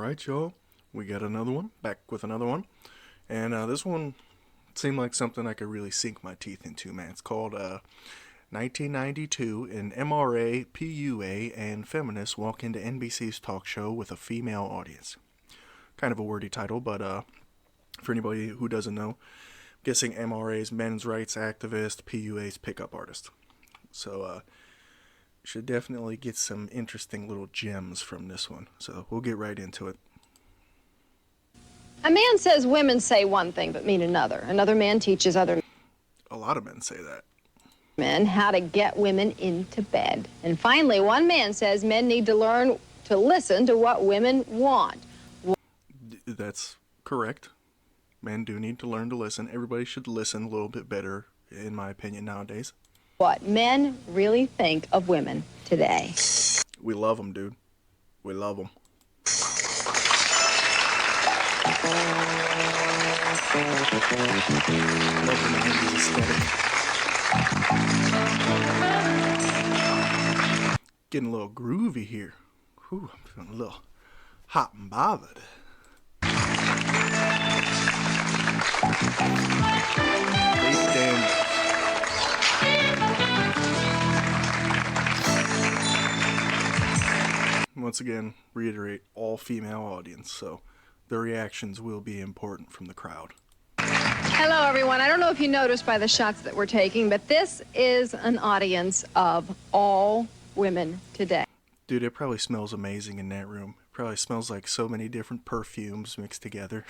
Alright, y'all. We got another one. Back with another one. And this one seemed like something I could really sink my teeth into, man. It's called 1992, an MRA, PUA, and feminists walk into NBC's talk show with a female audience. Kind of a wordy title, but for anybody who doesn't know, I'm guessing MRA's men's rights activist, PUA's pickup artist. So, should definitely get some interesting little gems from this one. So we'll get right into it. A man says women say one thing but mean another. Another man teaches other A lot of men say that. men how to get women into bed. And finally, one man says men need to learn to listen to what women want. That's correct. Men do need to learn to listen. Everybody should listen a little bit better, in my opinion, nowadays. What men really think of women today. We love them, dude. We love them. Love the 90s aesthetic. Getting a little groovy here. Whew, I'm feeling a little hot and bothered. Faith Daniels. Once again, reiterate, all female audience, so the reactions will be important from the crowd. Hello, everyone. I don't know if you noticed by the shots that we're taking, but this is an audience of all women today. Dude, it probably smells amazing in that room. It probably smells like so many different perfumes mixed together.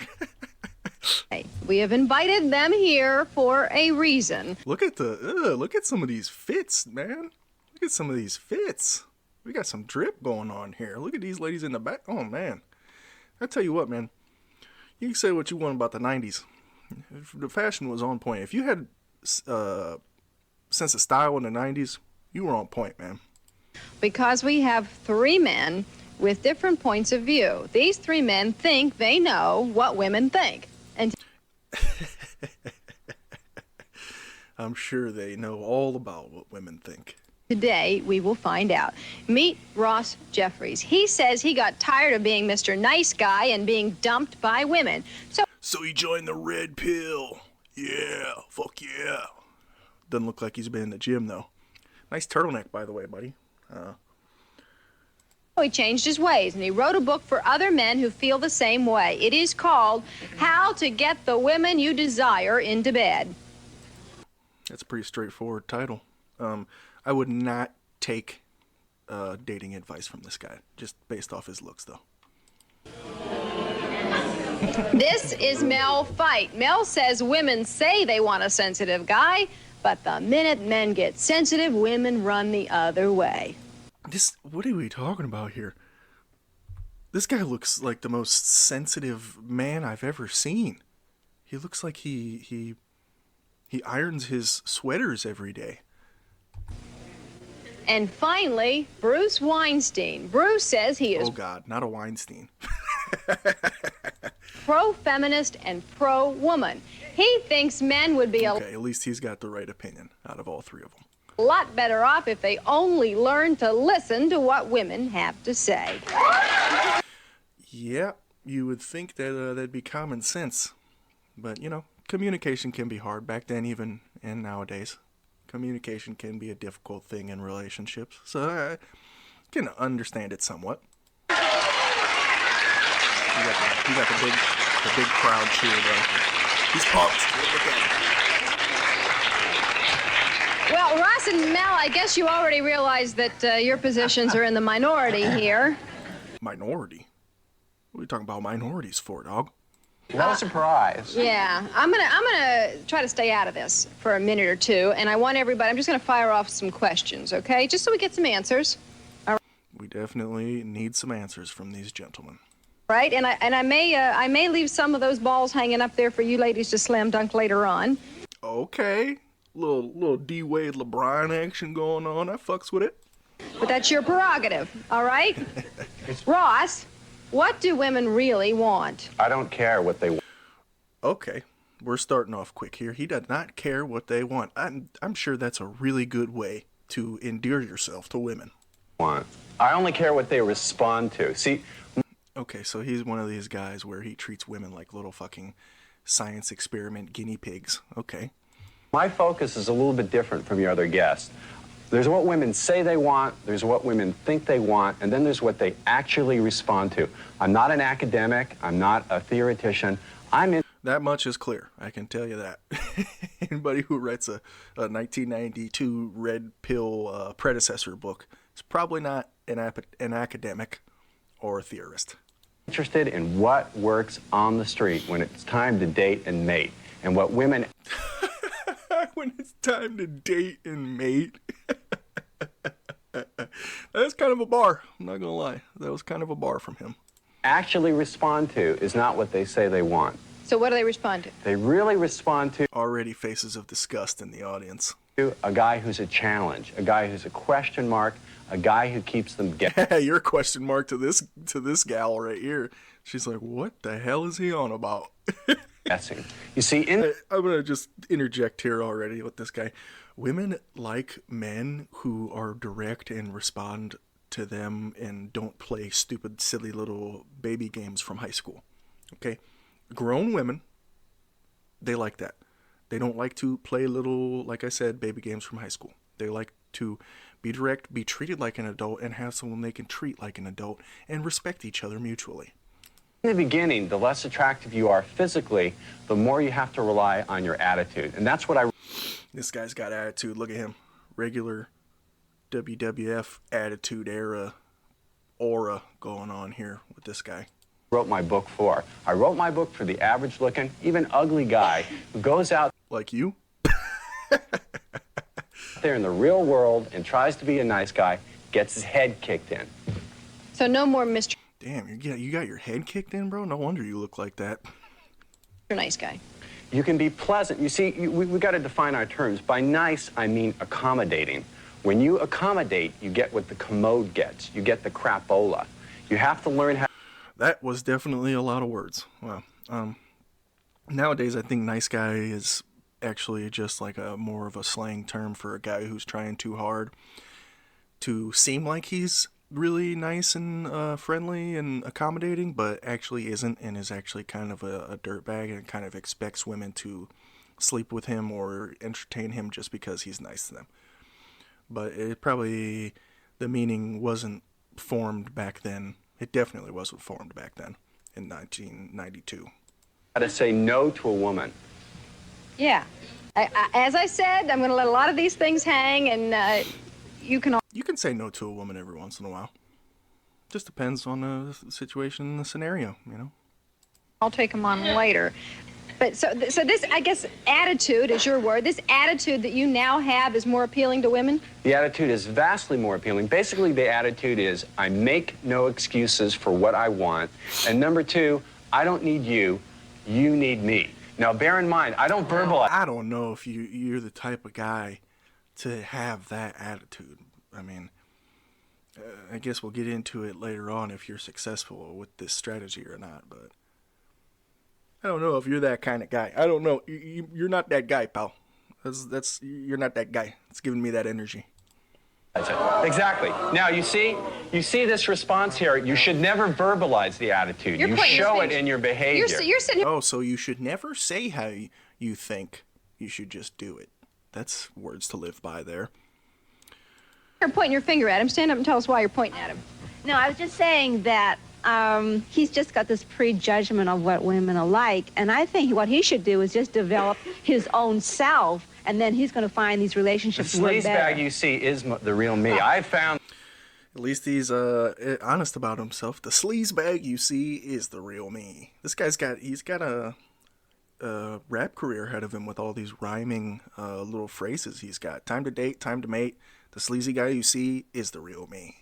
We have invited them here for a reason. Look at some of these fits, man. Look at some of these fits. We got some drip going on here. Look at these ladies in the back. Oh, man. I tell you what, man. You can say what you want about the 90s. The fashion was on point. If you had sense of style in the 90s, you were on point, man. Because we have three men with different points of view. These three men think they know what women think. And I'm sure they know all about what women think. today, we will find out. Meet Ross Jeffries. He says he got tired of being Mr. Nice Guy and being dumped by women. So he joined the red pill. Yeah, fuck yeah. Doesn't look like he's been in the gym, though. Nice turtleneck, by the way, buddy. He changed his ways, and he wrote a book for other men who feel the same way. It is called How to Get the Women You Desire into Bed. That's a pretty straightforward title. I would not take dating advice from this guy, just based off his looks, though. This is Mel Fight. Mel says women say they want a sensitive guy, but the minute men get sensitive, women run the other way. What are we talking about here? This guy looks like the most sensitive man I've ever seen. He looks like he irons his sweaters every day. And finally, Bruce Weinstein. Bruce says he is Oh God, not a Weinstein. pro-feminist and pro-woman. He thinks men would be Okay, at least he's got the right opinion out of all three of them. a lot better off if they only learned to listen to what women have to say. Yeah, you would think that that'd be common sense. But, you know, communication can be hard back then even, and nowadays. Communication can be a difficult thing in relationships, so I can understand it somewhat. You got the big crowd cheer though. He's pumped. Look at him. Well, Ross and Mel, I guess you already realize that your positions are in the minority here. Minority? What are you talking about minorities for, dog? No surprise. Yeah, I'm gonna try to stay out of this for a minute or two, and I want everybody. I'm just gonna fire off some questions, okay? Just so we get some answers. We definitely need some answers from these gentlemen. Right, and I may leave some of those balls hanging up there for you ladies to slam dunk later on. Okay, little D Wade LeBron action going on. I fucks with it. But that's your prerogative, all right? Ross, what do women really want? I don't care what they Okay, we're starting off quick here. He does not care what they want. I'm sure that's a really good way to endear yourself to women. want. I only care what they respond to. See, Okay, so he's one of these guys where he treats women like little fucking science experiment guinea pigs. Okay. My focus is a little bit different from your other guests. There's what women say they want, there's what women think they want, and then there's what they actually respond to. I'm not an academic, I'm not a theoretician, I'm in. That much is clear. I can tell you that. Anybody who writes a 1992 red pill predecessor book is probably not an academic or a theorist. Interested in what works on the street when it's time to date and mate, and what women. When it's time to date and mate. That's kind of a bar. I'm not gonna lie. That was kind of a bar from him. Actually respond to is not what they say they want. So what do they respond to? They really respond to Already faces of disgust in the audience. a guy who's a challenge, a guy who's a question mark, a guy who keeps them guessing. You're a question mark to this gal right here. She's like, what the hell is he on about? You see, in I'm gonna just interject here already with this guy. Women like men who are direct and respond to them and don't play stupid, silly little baby games from high school. Okay? Grown women, they like that. They don't like to play little, like I said, baby games from high school. They like to be direct, be treated like an adult, and have someone they can treat like an adult and respect each other mutually. the beginning, the less attractive you are physically, the more you have to rely on your attitude. And that's what I This guy's got attitude. Look at him. Regular WWF attitude era aura going on here with this guy. wrote my book for. I wrote my book for the average looking, even ugly guy who goes out Like you? there in the real world and tries to be a nice guy, gets his head kicked in. So no more Mr. Damn, you got your head kicked in, bro? No wonder you look like that. Nice Guy. You can be pleasant. You see, we got to define our terms. By nice, I mean accommodating. When you accommodate, you get what the commode gets. You get the crapola. You have to learn how. That was definitely a lot of words. Wow. Nowadays, I think nice guy is actually just like a more of a slang term for a guy who's trying too hard to seem like he's really nice and friendly and accommodating, but actually isn't, and is actually kind of a dirtbag and kind of expects women to sleep with him or entertain him just because he's nice to them. But it probably, the meaning wasn't formed back then. It definitely wasn't formed back then in 1992. How to say no to a woman. Yeah. As I said, I'm going to let a lot of these things hang, and you can You can say no to a woman every once in a while. Just depends on the situation and the scenario, you know? I'll take them on later. But so this, I guess, attitude is your word. This attitude that you now have is more appealing to women? The attitude is vastly more appealing. Basically, the attitude is I make no excuses for what I want. And number two, I don't need you, you need me. Now, bear in mind, I don't verbalize. I don't know if you're the type of guy to have that attitude. I mean, I guess we'll get into it later on if you're successful with this strategy or not, but I don't know if you're that kind of guy. I don't know. You're not that guy, pal. You're not that guy. It's giving me that energy. Exactly. Now, you see this response here. You should never verbalize the attitude. You show it in your behavior. You're sitting here. Oh, so you should never say how you think. You should just do it. That's words to live by there. You're pointing your finger at him. Stand up and tell us why you're pointing at him. No, I was just saying that he's just got this prejudgment of what women are like, and I think what he should do is just develop his own self, and then he's going to find these The relationships work sleaze better. bag you see is the real me. I've found. At least he's honest about himself. The sleaze bag you see is the real me. This guy's got a rap career ahead of him with all these rhyming little phrases he's got. Time to date, time to mate. The sleazy guy you see is the real me.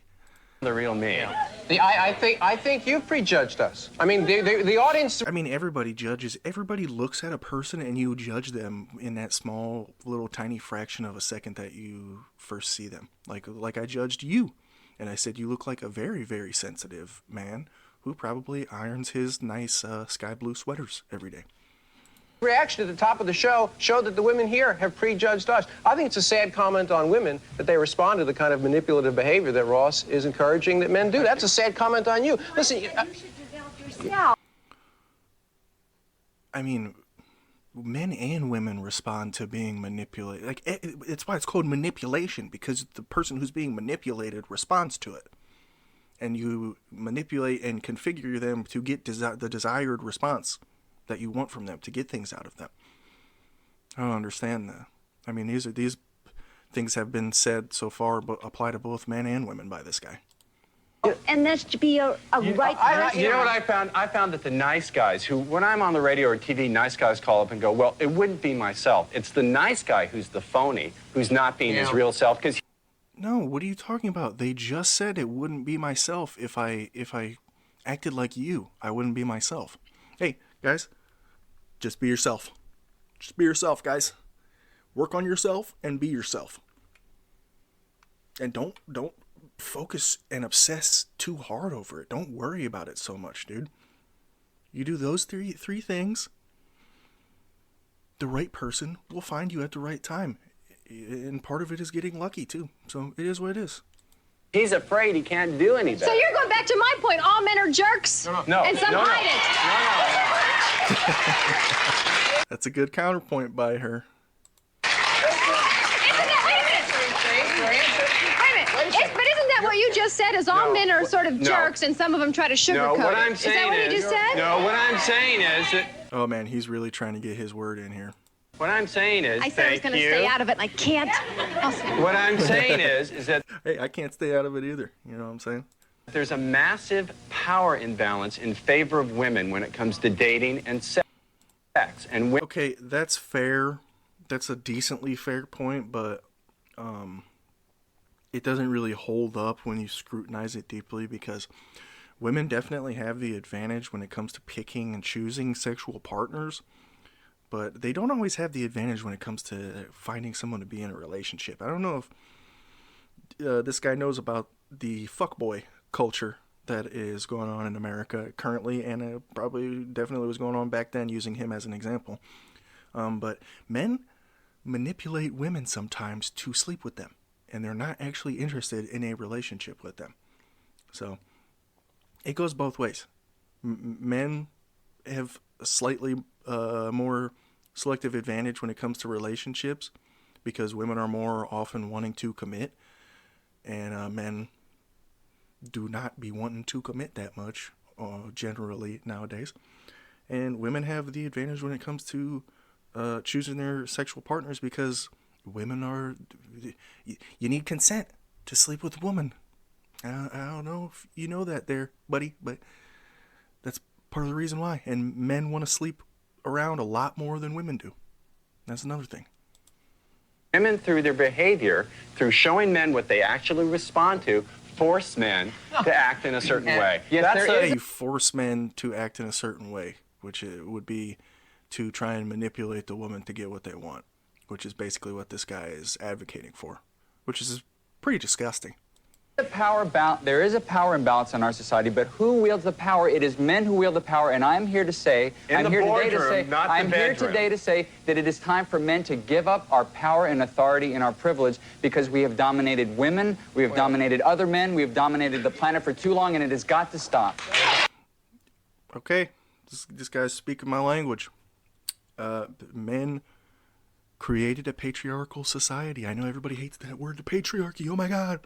The real me. I think you've prejudged us. I mean, the audience. I mean, everybody judges. Everybody looks at a person and you judge them in that small, little, tiny fraction of a second that you first see them. Like I judged you, and I said you look like a very, very sensitive man who probably irons his nice sky blue sweaters every day. reaction at the top of the show showed that the women here have prejudged us. I think it's a sad comment on women that they respond to the kind of manipulative behavior that Ross is encouraging that men do. That's a sad comment on you. Listen, You should develop yourself. I mean, men and women respond to being manipulated. Like, it's why it's called manipulation, because the person who's being manipulated responds to it. And you manipulate and configure them to get the desired response that you want from them, to get things out of them. I don't understand that. I mean, these things have been said so far, but apply to both men and women by this guy. And that should be a right person. You know what I found? I found that the nice guys who, when I'm on the radio or TV, nice guys call up and go, well, it wouldn't be myself. It's the nice guy who's the phony, who's not being his real self. Because no, what are you talking about? They just said it wouldn't be myself if I acted like you. I wouldn't be myself. Hey, guys, just be yourself. Just be yourself, guys. Work on yourself and be yourself. And don't focus and obsess too hard over it. Don't worry about it so much, dude. You do those three things, the right person will find you at the right time. And part of it is getting lucky too. So it is what it is. he's afraid he can't do any better. So you're going back to my point. All men are jerks. No. And some hide it. That's a good counterpoint by her. But isn't that what you just said? Is all men are sort of jerks, and some of them try to sugarcoat No, what I'm it? saying Is that what you just said? No, what I'm saying is that... Oh man, he's really trying to get his word in here. What I'm saying is, I said I was going to stay out of it, and I can't. What I'm saying is that Hey, I can't stay out of it either. You know what I'm saying? there's a massive power imbalance in favor of women when it comes to dating and sex. And women... Okay, that's fair. That's a decently fair point, but it doesn't really hold up when you scrutinize it deeply, because women definitely have the advantage when it comes to picking and choosing sexual partners, but they don't always have the advantage when it comes to finding someone to be in a relationship. I don't know if this guy knows about the fuckboy culture that is going on in America currently, and probably definitely was going on back then, using him as an example. But men manipulate women sometimes to sleep with them, and they're not actually interested in a relationship with them. So it goes both ways. Men have a slightly more selective advantage when it comes to relationships, because women are more often wanting to commit, and men do not be wanting to commit that much generally nowadays. And women have the advantage when it comes to choosing their sexual partners, because women are... You need consent to sleep with a woman. I don't know if you know that there, buddy, but that's part of the reason why. And men want to sleep around a lot more than women do. That's another thing. Women, through their behavior, through showing men what they actually respond to, force men to act in a certain way. Yes, you force men to act in a certain way, which it would be to try and manipulate the woman to get what they want, which is basically what this guy is advocating for, which is pretty disgusting. There is a power imbalance in our society, but who wields the power? It is men who wield the power, and I'm here to say, I'm here today to say that it is time for men to give up our power and authority and our privilege, because we have dominated women, we have dominated other men, we have dominated the planet for too long, and it has got to stop. Okay, this guy's speaking my language. Men created a patriarchal society. I know everybody hates that word, the patriarchy. Oh my God.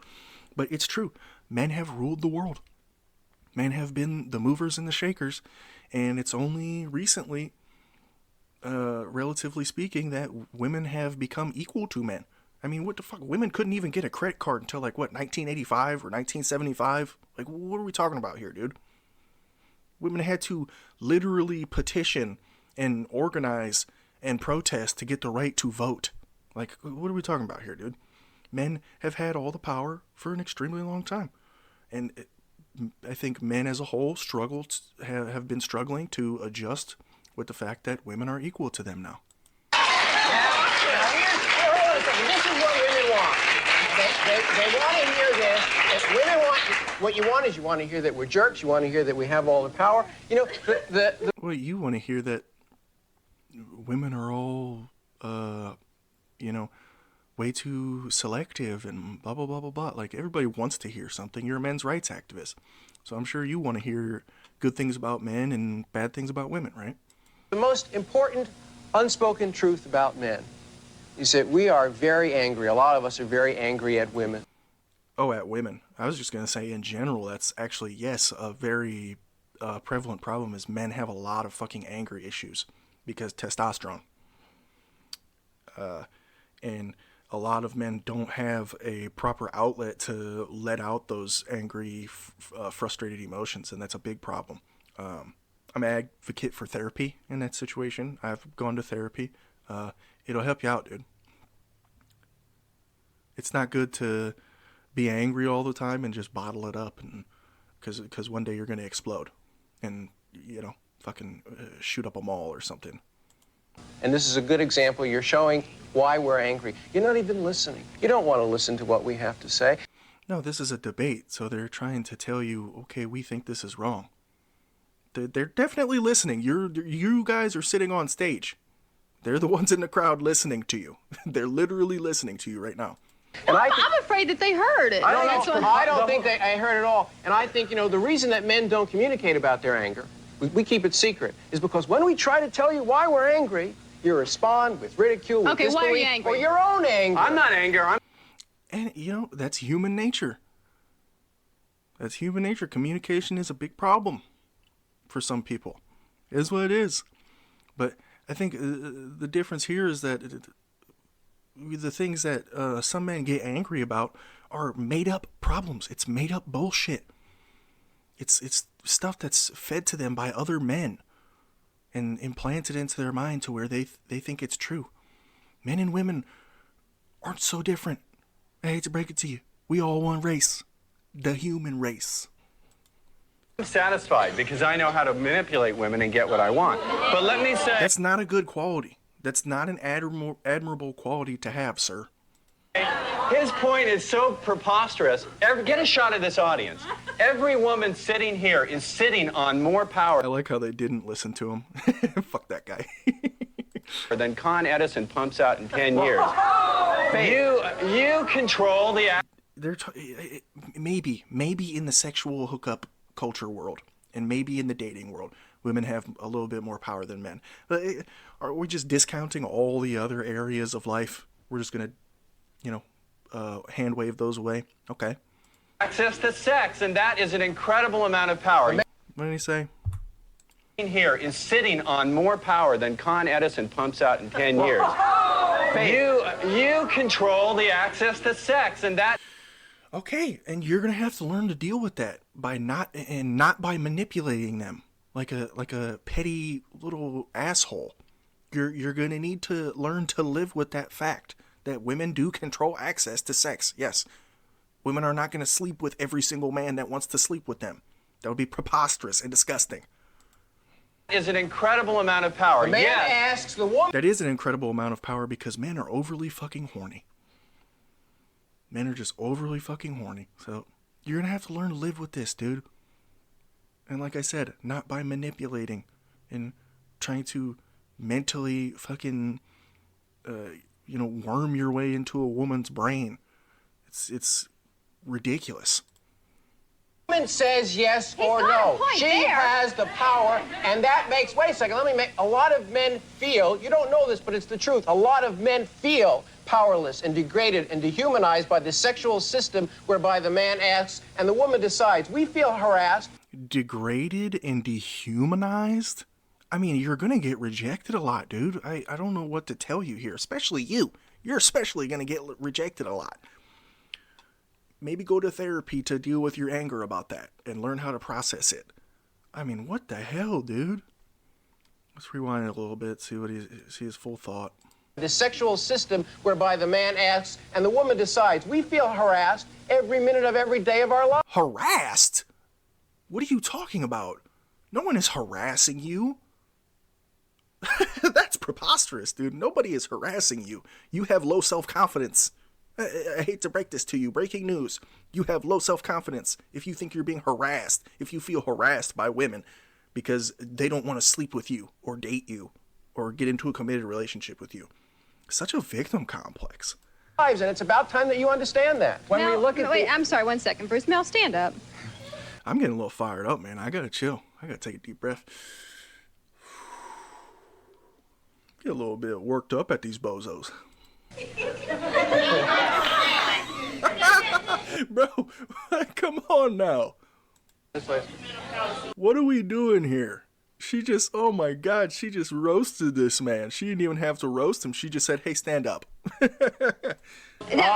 But it's true. Men have ruled the world. Men have been the movers and the shakers. And it's only recently, relatively speaking, that women have become equal to men. I mean, what the fuck? Women couldn't even get a credit card until, like, what, 1985 or 1975? Like, what are we talking about here, dude? Women had to literally petition and organize and protest to get the right to vote. Like, what are we talking about here, dude? Men have had all the power for an extremely long time. And I think men as a whole have been struggling to adjust with the fact that women are equal to them now. This is what women want. They want to hear this. Women want... What you want is you want to hear that we're jerks. You want to hear that we have all the power. You know, Well, you want to hear that women are all, you know, way too selective and blah, blah, blah, blah, blah. Like, everybody wants to hear something. You're a men's rights activist. So I'm sure you want to hear good things about men and bad things about women, right? The most important unspoken truth about men is that we are very angry. A lot of us are very angry at women. Oh, at women. I was just going to say in general, that's actually, yes, a very prevalent problem is men have a lot of fucking anger issues because testosterone. And a lot of men don't have a proper outlet to let out those angry, frustrated emotions, and that's a big problem. I'm an advocate for therapy in that situation. I've gone to therapy. It'll help you out, dude. It's not good to be angry all the time and just bottle it up, and because one day you're going to explode and, you know, fucking shoot up a mall or something. And this is a good example. You're showing why we're angry. You're not even listening. You don't want to listen to what we have to say. No, this is a debate, so they're trying to tell you, okay, we think this is wrong. They're definitely listening. You guys are sitting on stage. They're the ones in the crowd listening to you. They're literally listening to you right now. Well, I'm afraid that they heard it. I don't think I heard it all. And I think, you know, the reason that men don't communicate about their anger, we keep it secret, is because when we try to tell you why we're angry, you respond with ridicule, with disbelief, why are you angry? or your own anger. I'm not angry. And, you know, that's human nature. That's human nature. Communication is a big problem for some people. It is what it is. But I think the difference here is that the things that some men get angry about are made up problems. It's made up bullshit. It's stuff that's fed to them by other men and implanted into their mind to where they think it's true. Men and women aren't so different. I hate to break it to you. We all one race. The human race. I'm satisfied because I know how to manipulate women and get what I want. But let me say... That's not a good quality. That's not an admirable quality to have, sir. His point is so preposterous. Get a shot of this audience. Every woman sitting here is sitting on more power. I like how they didn't listen to him. Fuck that guy. Than Con Edison pumps out in 10 years. You control the... Maybe in the sexual hookup culture world, and maybe in the dating world, women have a little bit more power than men. But are we just discounting all the other areas of life? We're just gonna, hand wave those away? Okay. Access to sex, and that is an incredible amount of power. What did he say? Here is sitting on more power than Con Edison pumps out in 10 years. You control the access to sex, and that... Okay, and you're gonna have to learn to deal with that by not by manipulating them like a petty little asshole. You're gonna need to learn to live with that fact that women do control access to sex. Yes, women are not gonna sleep with every single man that wants to sleep with them. That would be preposterous and disgusting. Is an incredible amount of power. The man asks the woman. That is an incredible amount of power because men are overly fucking horny. Men are just overly fucking horny. So you're going to have to learn to live with this, dude. And like I said, not by manipulating and trying to mentally fucking, worm your way into a woman's brain. It's ridiculous. Woman says yes or no. She has the power, and that makes... Wait a second, a lot of men feel, you don't know this, but it's the truth, a lot of men feel powerless and degraded and dehumanized by the sexual system whereby the man asks and the woman decides. We feel harassed. Degraded and dehumanized? I mean, you're gonna get rejected a lot, dude. I don't know what to tell you here, especially you. You're especially gonna get rejected a lot. Maybe go to therapy to deal with your anger about that and learn how to process it. I mean, what the hell, dude? Let's rewind it a little bit, see his full thought. The sexual system whereby the man asks and the woman decides. We feel harassed every minute of every day of our life. Harassed? What are you talking about? No one is harassing you. That's preposterous, dude. Nobody is harassing you. You have low self-confidence. I hate to break this to you. Breaking news. You have low self-confidence if you think you're being harassed, if you feel harassed by women because they don't want to sleep with you or date you. or get into a committed relationship with you. Such a victim complex. And it's about time that you understand that. When we look at wait, I'm sorry, 1 second, Bruce. Mel, stand up. I'm getting a little fired up, man. I gotta chill. I gotta take a deep breath. Get a little bit worked up at these bozos. Bro, come on now. What are we doing here? She just, oh my God, she just roasted this man. She didn't even have to roast him. She just said, hey, stand up. Now,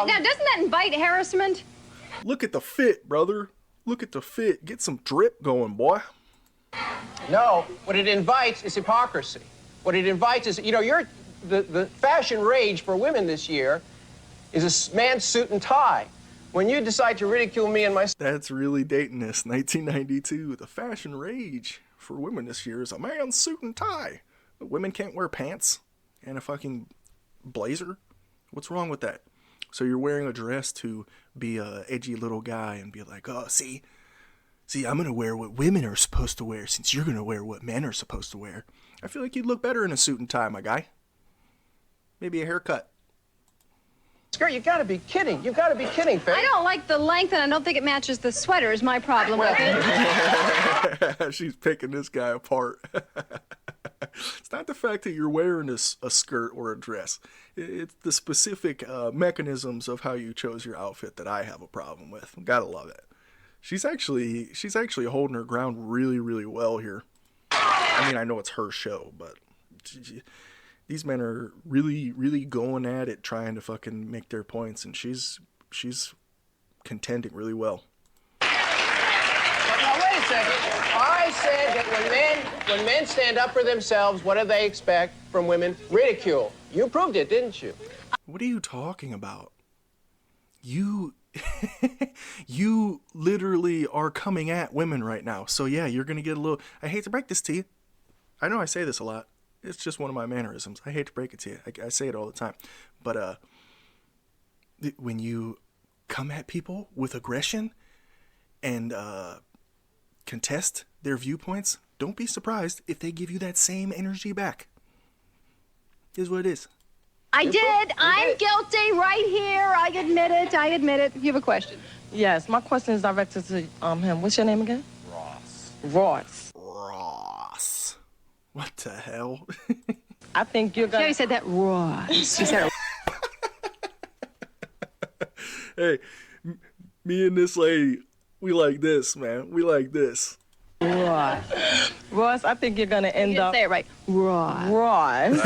doesn't that invite harassment? Look at the fit, brother. Look at the fit. Get some drip going, boy. No, what it invites is hypocrisy. What it invites is, the fashion rage for women this year is a man's suit and tie. When you decide to ridicule me and my... That's really dating this. 1992. The fashion rage for women this year is a man's suit and tie. But women can't wear pants and a fucking blazer. What's wrong with that? So you're wearing a dress to be a edgy little guy and be like, oh, see, I'm going to wear what women are supposed to wear since you're going to wear what men are supposed to wear. I feel like you'd look better in a suit and tie, my guy. Maybe a haircut. Skirt, you gotta be kidding. You gotta be kidding, Faye. I don't like the length, and I don't think it matches the sweater is my problem with it. She's picking this guy apart. It's not the fact that you're wearing a skirt or a dress. It's the specific mechanisms of how you chose your outfit that I have a problem with. Gotta love it. She's actually holding her ground really, really well here. I mean, I know it's her show, but these men are really, really going at it, trying to fucking make their points, and she's contending really well. Now, wait a second. I said that when men stand up for themselves, what do they expect from women? Ridicule. You proved it, didn't you? What are you talking about? You literally are coming at women right now. So yeah, you're gonna get a little... I hate to break this to you. I know I say this a lot. It's just one of my mannerisms. I hate to break it to you. I say it all the time. But when you come at people with aggression and contest their viewpoints, don't be surprised if they give you that same energy back. Here's what it is. I did. I'm guilty right here. I admit it. You have a question? Yes, my question is directed to him. What's your name again? Ross. What the hell? I think you're gonna... She already said that, Ross. She said it. Hey, me and this lady, we like this, man. We like this. Ross, I think you're gonna end up... Say it right. Ross.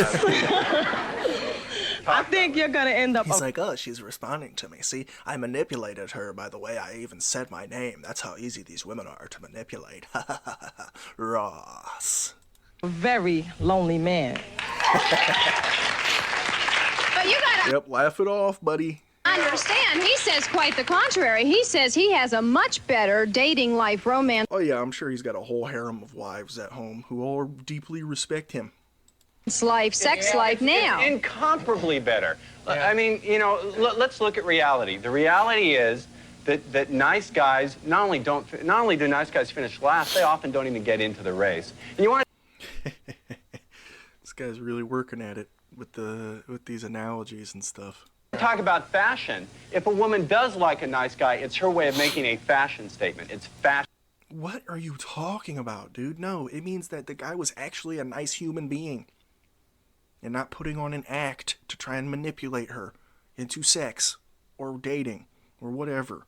I think you're gonna end up... He's like, oh, she's responding to me. See, I manipulated her, by the way. I even said my name. That's how easy these women are to manipulate. Ross. A very lonely man. But you gotta... Yep, laugh it off, buddy. Understand, he says quite the contrary. He says he has a much better dating life romance Oh yeah, I'm sure he's got a whole harem of wives at home who all deeply respect him. life, sex life now. Incomparably better. I mean, let's look at reality. The reality is that nice guys not only do nice guys finish last, they often don't even get into the race. And you want This guy's really working at it with these analogies and stuff. talk about fashion. If a woman does like a nice guy, it's her way of making a fashion statement. It's fashion. What are you talking about, dude? No, it means that the guy was actually a nice human being and not putting on an act to try and manipulate her into sex or dating or whatever.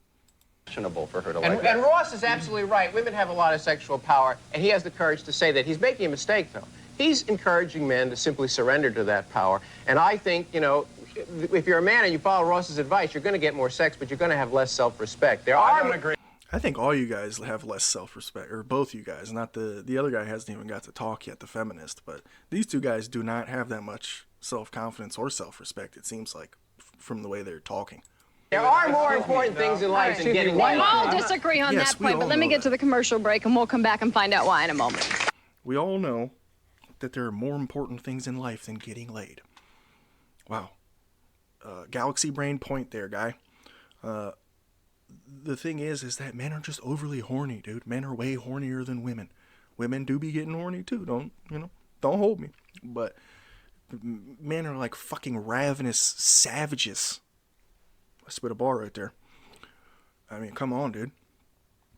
Fashionable for her to like that. And Ross is absolutely right. Women have a lot of sexual power, and he has the courage to say that. He's making a mistake, though. He's encouraging men to simply surrender to that power. And I think, if you're a man and you follow Ross's advice, you're going to get more sex, but you're going to have less self-respect. I don't agree. I think all you guys have less self-respect, or both you guys. Not the other guy hasn't even got to talk yet, the feminist. But these two guys do not have that much self-confidence or self-respect, it seems like, from the way they're talking. There are more important things in life than getting We laid. all disagree on Yes, that we point, all but let me know get that. to the commercial break, and we'll come back and find out why in a moment. We all know that there are more important things in life than getting laid. Wow. Galaxy brain point there, guy. The thing is that men are just overly horny, dude. Men are way hornier than women. Women do be getting horny too. Don't hold me. But Men are like fucking ravenous savages. I spit a bar right there. I mean, come on, dude.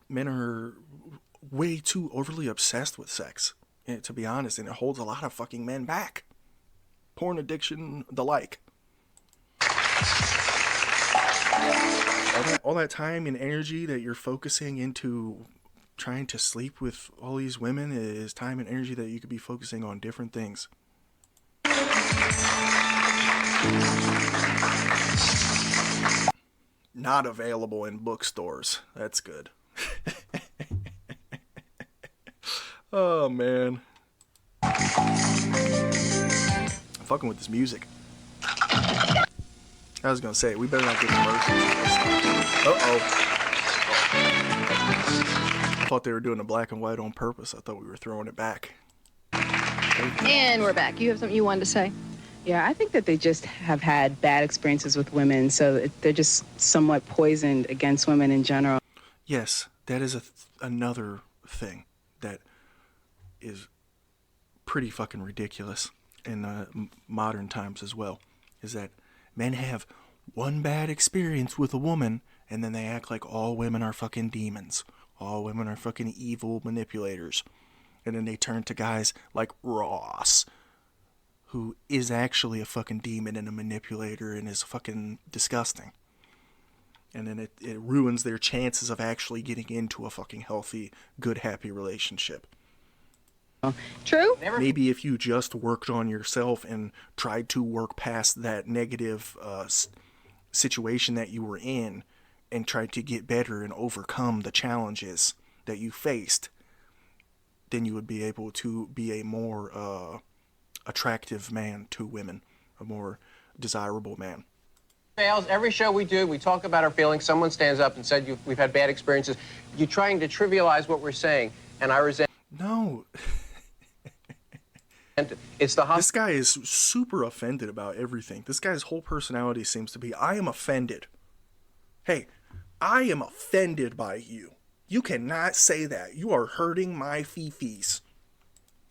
Men are way too overly obsessed with sex, to be honest, and it holds a lot of fucking men back. Porn addiction, the like. All that time and energy that you're focusing into trying to sleep with all these women is time and energy that you could be focusing on different things. Not available in bookstores. That's good. Oh, man. I'm fucking with this music. I was gonna say, we better not get commercials. Uh-oh. I thought they were doing a black and white on purpose. I thought we were throwing it back. And we're back. You have something you wanted to say? Yeah, I think that they just have had bad experiences with women, so they're just somewhat poisoned against women in general. Yes, that is another thing that is pretty fucking ridiculous in modern times as well, is that men have one bad experience with a woman, and then they act like all women are fucking demons. All women are fucking evil manipulators. And then they turn to guys like Ross, who is actually a fucking demon and a manipulator and is fucking disgusting. And then it ruins their chances of actually getting into a fucking healthy, good, happy relationship. True? Maybe if you just worked on yourself and tried to work past that negative situation that you were in and tried to get better and overcome the challenges that you faced, then you would be able to be a more attractive man to women, a more desirable man. Fails. Every show we do, we talk about our feelings. Someone stands up and said, we've had bad experiences. You're trying to trivialize what we're saying, and I resent. No. It's the This guy is super offended about everything. This guy's whole personality seems to be, I am offended. Hey, I am offended by you. You cannot say that. You are hurting my fifis.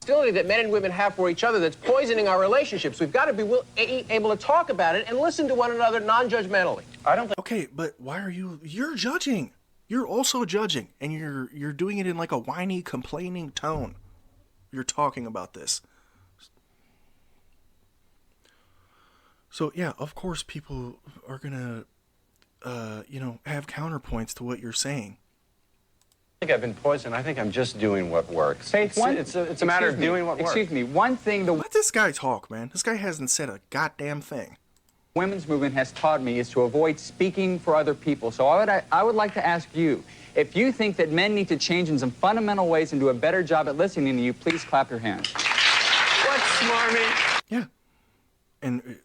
Hostility that men and women have for each other that's poisoning our relationships. We've got to be able to talk about it and listen to one another non-judgmentally. I don't think. Okay, but why are you're judging. You're also judging, and you're doing it in like a whiny, complaining tone. You're talking about this. So yeah, of course people are gonna have counterpoints to what you're saying. I think I've been poisoned. I think I'm just doing what works. Faith, It's a matter of doing what works. Excuse me, one thing Let this guy talk, man. This guy hasn't said a goddamn thing. women's movement has taught me is to avoid speaking for other people. So I would like to ask you, if you think that men need to change in some fundamental ways and do a better job at listening to you, please clap your hands. What's smarmy? Yeah. And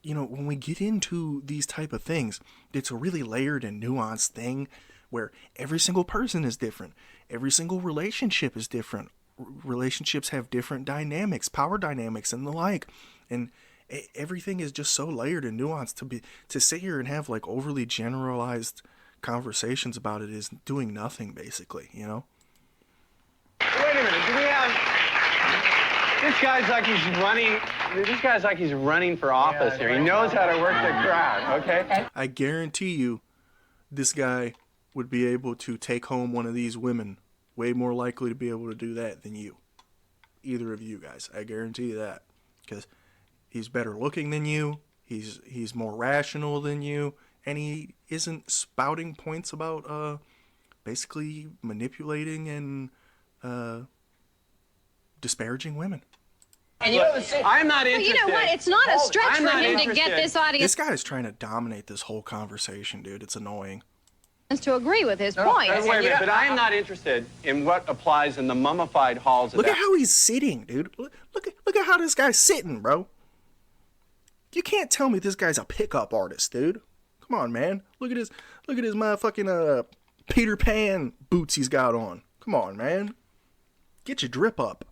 when we get into these type of things, it's a really layered and nuanced thing where every single person is different. Every single relationship is different. Relationships have different dynamics, power dynamics and the like. And everything is just so layered and nuanced to sit here and have like overly generalized conversations about it is doing nothing, basically, Wait a minute, do we have... This guy's like he's running for office here. He knows how to work the crowd, okay? I guarantee you this guy would be able to take home one of these women, way more likely to be able to do that than you. Either of you guys. I guarantee you that. Because he's better looking than you, he's more rational than you, and he isn't spouting points about basically manipulating and disparaging women. And I'm not interested. Well, you know what? It's not a stretch for him to get this audience This guy's trying to dominate this whole conversation, dude. It's annoing. to agree with his point. Wait a minute, but I am not interested in what applies in the mummified halls of Look at how he's sitting, dude. Look at how this guy's sitting, bro. You can't tell me this guy's a pickup artist, dude. Come on, man. Look at his motherfucking Peter Pan boots he's got on. Come on, man. Get your drip up.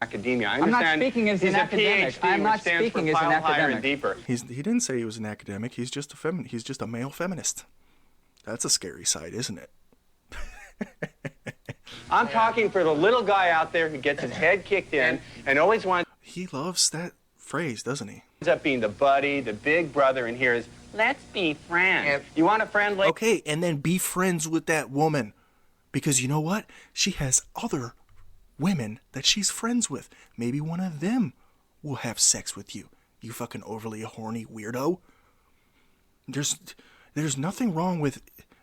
Academia. I I'm not understand speaking as an academic. PhD, I'm not which stands speaking for as an file higher academic. and deeper. He didn't say he was an academic. He's just a male feminist. That's a scary sight, isn't it? I'm talking for the little guy out there who gets his head kicked in and always wants... He loves that phrase, doesn't he? Ends up being the buddy, the big brother, and here is, let's be friends. You want a friend like... Okay, and then be friends with that woman. Because you know what? She has other women that she's friends with. Maybe one of them will have sex with you. You fucking overly horny weirdo. There's nothing wrong with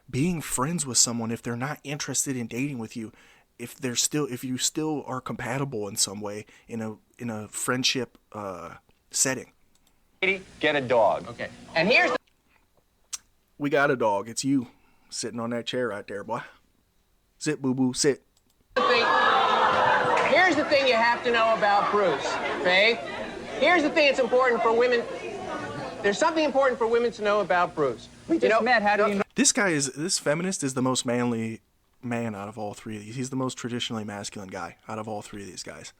being friends with someone if they're not interested in dating with you. If you still are compatible in some way in a friendship setting. Get a dog. Okay. And here's the... We got a dog. It's you sitting on that chair right there, boy. Sit, boo-boo, sit. Here's the thing you have to know about Bruce, Faith. Here's the thing that's important for women. There's something important for women to know about Bruce. We just met. How do you know? This feminist is the most manly man out of all three of these. He's the most traditionally masculine guy out of all three of these guys.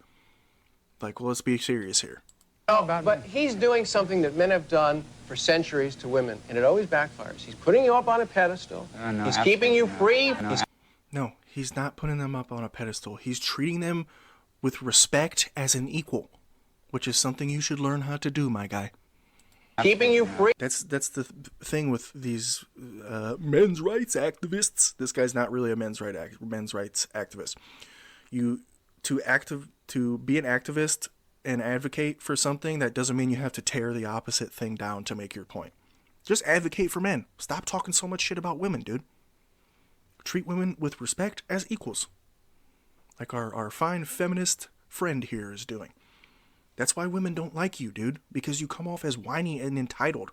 Like, well, let's be serious here. No, but he's doing something that men have done for centuries to women, and it always backfires. He's putting you up on a pedestal. No, he's keeping you free. No, he's not putting them up on a pedestal. He's treating them with respect as an equal, which is something you should learn how to do, my guy. Keeping you free. That's the thing with these men's rights activists. This guy's not really a men's rights activist. To be an activist and advocate for something, that doesn't mean you have to tear the opposite thing down to make your point. Just advocate for men. Stop talking so much shit about women, dude. Treat women with respect as equals. Like our fine feminist friend here is doing. That's why women don't like you, dude. Because you come off as whiny and entitled.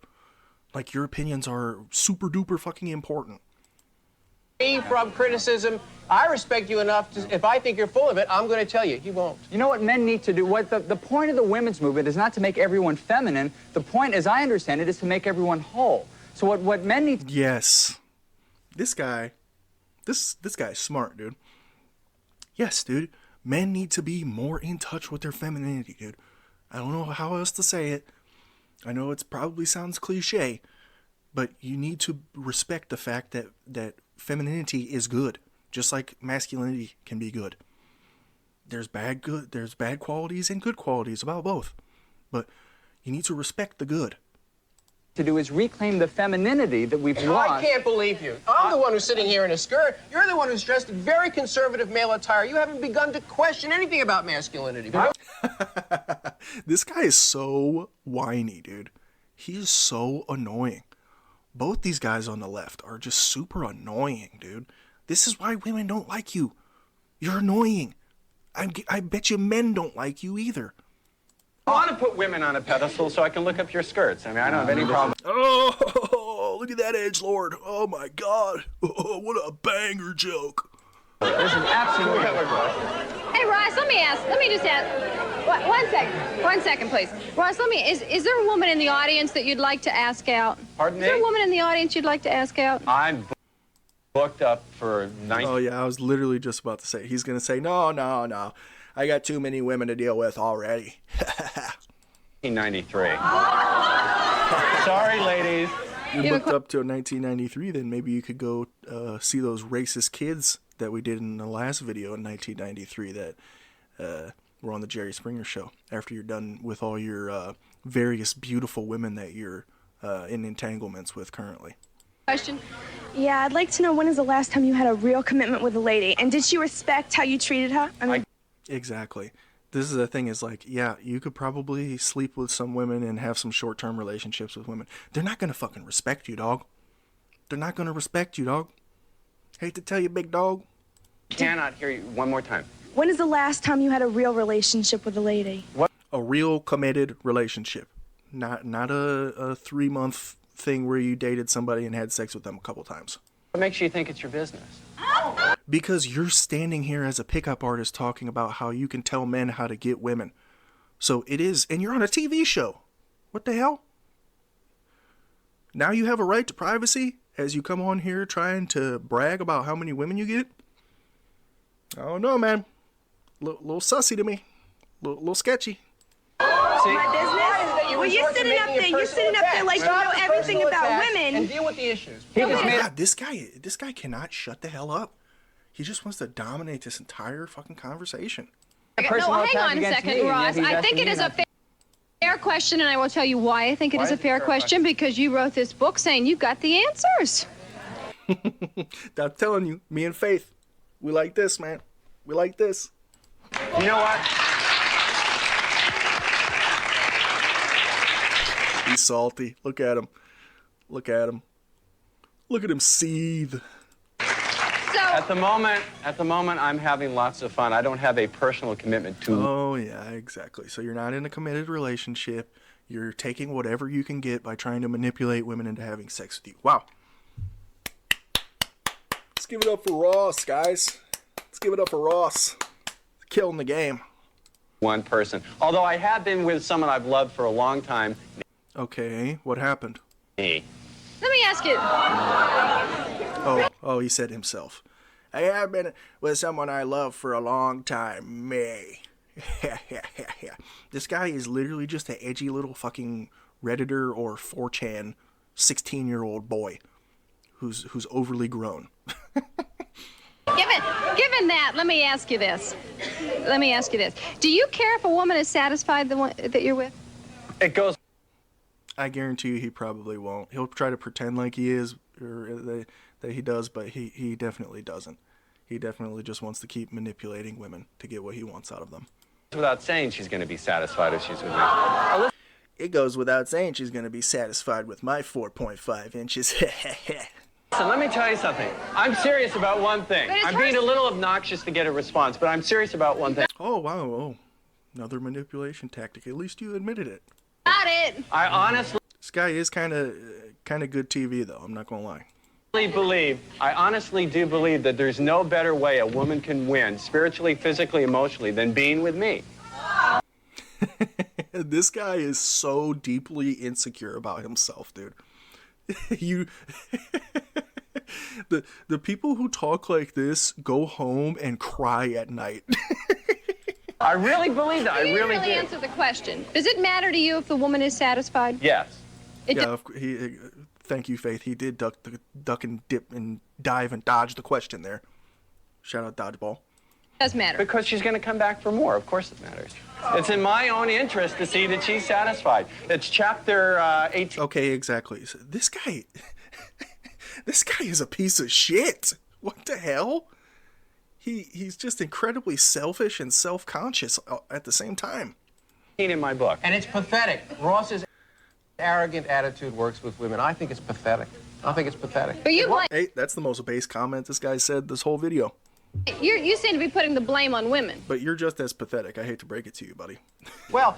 Like your opinions are super duper fucking important. From criticism, I respect you enough to, if I think you're full of it, I'm going to tell you. He won't. You know what men need to do? What the point of the women's movement is not to make everyone feminine. The point, as I understand it, is to make everyone whole. So what men need... Yes. This guy is smart, dude. Yes, dude. Men need to be more in touch with their femininity, dude. I don't know how else to say it. I know it probably sounds cliche, but you need to respect the fact that femininity is good, just like masculinity can be good. There's bad qualities and good qualities about both, but you need to respect the good. To do is reclaim the femininity that we've lost. I can't believe you. I'm the one who's sitting here in a skirt. You're the one who's dressed in very conservative male attire. You haven't begun to question anything about masculinity. This guy is so whiny, dude. He is so annoying. Both these guys on the left are just super annoying, dude. This is why women don't like you. You're annoying. I bet you men don't like you either. I want to put women on a pedestal so I can look up your skirts. I mean, I don't have any problem. Oh, look at that edgelord. Oh, my God. Oh, what a banger joke. This is absolutely... Hey, Ross, let me just ask. One second, please. Ross, is there a woman in the audience that you'd like to ask out? Pardon me? Is there a woman in the audience you'd like to ask out? I'm booked up for 19... Oh, yeah, I was literally just about to say. He's going to say, no. I got too many women to deal with already. 1993. Sorry, ladies. You booked up to 1993, then maybe you could go see those racist kids that we did in the last video in 1993 that were on the Jerry Springer show. After you're done with all your various beautiful women that you're in entanglements with currently. Question? Yeah, I'd like to know, when is the last time you had a real commitment with a lady? And did she respect how you treated her? Exactly. This is the thing is like, yeah, you could probably sleep with some women and have some short-term relationships with women. They're not going to fucking respect you, dog. They're not going to respect you, dog. Hate to tell you, big dog. Cannot hear you. One more time. When is the last time you had a real relationship with a lady? What? A real committed relationship. Not a 3-month thing where you dated somebody and had sex with them a couple times. What makes you think it's your business? Because you're standing here as a pickup artist talking about how you can tell men how to get women. So it is, and you're on a TV show. What the hell? Now you have a right to privacy as you come on here trying to brag about how many women you get? I don't know, man. Little sussy to me. Little sketchy. See? My business? Well, you're sitting up there like you know everything about women. And deal with the issues. God, this guy cannot shut the hell up. He just wants to dominate this entire fucking conversation. No, hang on a second, Ross. I think it is a fair question, and I will tell you why I think it is a fair question, because you wrote this book saying you got the answers. I'm telling you, me and Faith, we like this, man. We like this. You know what? He's salty. Look at him. Look at him. Look at him seethe. At the moment, I'm having lots of fun. I don't have a personal commitment to... Oh, yeah, exactly. So you're not in a committed relationship. You're taking whatever you can get by trying to manipulate women into having sex with you. Wow. Let's give it up for Ross, guys. Let's give it up for Ross. Killing the game. One person. Although I have been with someone I've loved for a long time. Okay, what happened? Me. Let me ask you. Oh, he said himself. I have been with someone I love for a long time, me. This guy is literally just an edgy little fucking Redditor or 4chan 16-year-old boy who's overly grown. Given that, let me ask you this. Do you care if a woman is satisfied the one that you're with? It goes... I guarantee you he probably won't. He'll try to pretend like he is, or that he does, but he definitely doesn't. He definitely just wants to keep manipulating women to get what he wants out of them. Without saying she's going to be satisfied if she's with me. It goes without saying she's going to be satisfied with my 4.5 inches. Listen, let me tell you something. I'm serious about one thing. I'm being a little obnoxious to get a response, but I'm serious about one thing. Oh, wow. Oh, another manipulation tactic. At least you admitted it. Got it. I honestly... This guy is kind of good TV, though. I'm not going to lie. I honestly do believe that there's no better way a woman can win, spiritually, physically, emotionally, than being with me. This guy is so deeply insecure about himself, dude. The people who talk like this go home and cry at night. I really believe that. I You really didn't do. answer the question. Does it matter to you if the woman is satisfied? Yes. Thank you, Faith. He did duck and dip and dive and dodge the question there. Shout out Dodgeball. Does matter. Because she's going to come back for more. Of course it matters. It's in my own interest to see that she's satisfied. It's chapter 18. Okay, exactly. So this guy is a piece of shit. What the hell? He's just incredibly selfish and self-conscious at the same time. In my book. And it's pathetic. Ross's arrogant attitude works with women. I think it's pathetic. But Hey, that's the most base comment this guy said this whole video. You seem to be putting the blame on women. But you're just as pathetic. I hate to break it to you, buddy. Well,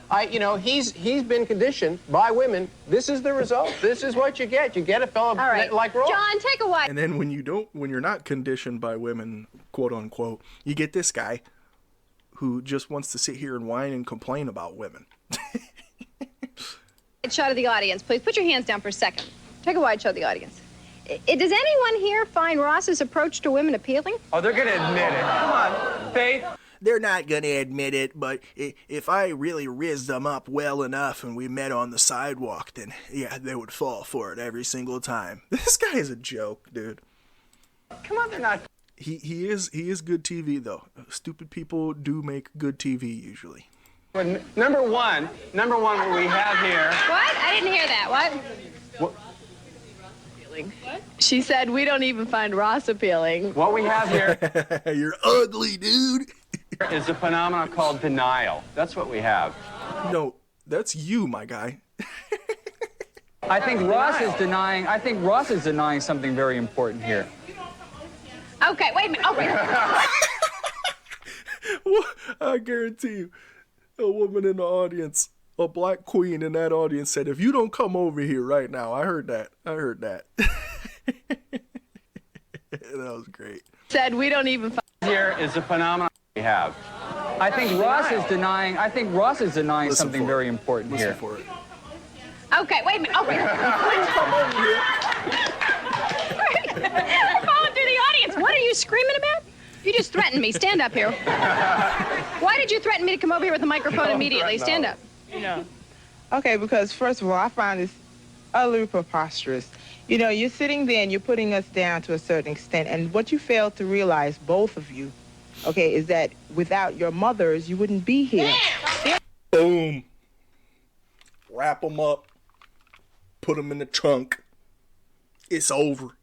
he's been conditioned by women. This is the result. This is what you get. You get a fellow like Ross. John, take a wife. And then when you're not conditioned by women, quote unquote, you get this guy who just wants to sit here and whine and complain about women. Shot of the audience, please. Put your hands down for a second. Take a wide shot of the audience. Does anyone here find Ross's approach to women appealing? Oh, they're going to admit it. Come on, Faith. They're not going to admit it, but if I really rizzed them up well enough and we met on the sidewalk, then yeah, they would fall for it every single time. This guy is a joke, dude. Come on, they're not. He is good TV, though. Stupid people do make good TV usually. Number one, what we have here. What? I didn't hear that. What? She said we don't even find Ross appealing. What we have here You're ugly, dude. is a phenomenon called denial. That's what we have. No, that's you, my guy. I think Ross is denying something very important here. Okay, wait a minute. Oh, wait a minute. I guarantee you, a woman in the audience, a black queen in that audience said, if you don't come over here right now, I heard that. That was great. Said we don't even find Here is a phenomenon we have. I think Ross is denying something very important Listen here. for it. Okay, wait a minute. Oh, wait a minute. I'm falling through the audience. What are you screaming about? You just threatened me. Stand up here. Why did you threaten me to come over here with a microphone immediately? Stand up. Okay, because first of all, I find this utterly preposterous. You're sitting there and you're putting us down to a certain extent, and what you fail to realize, both of you, okay, is that without your mothers, you wouldn't be here. Boom. Wrap them up. Put them in the trunk. It's over.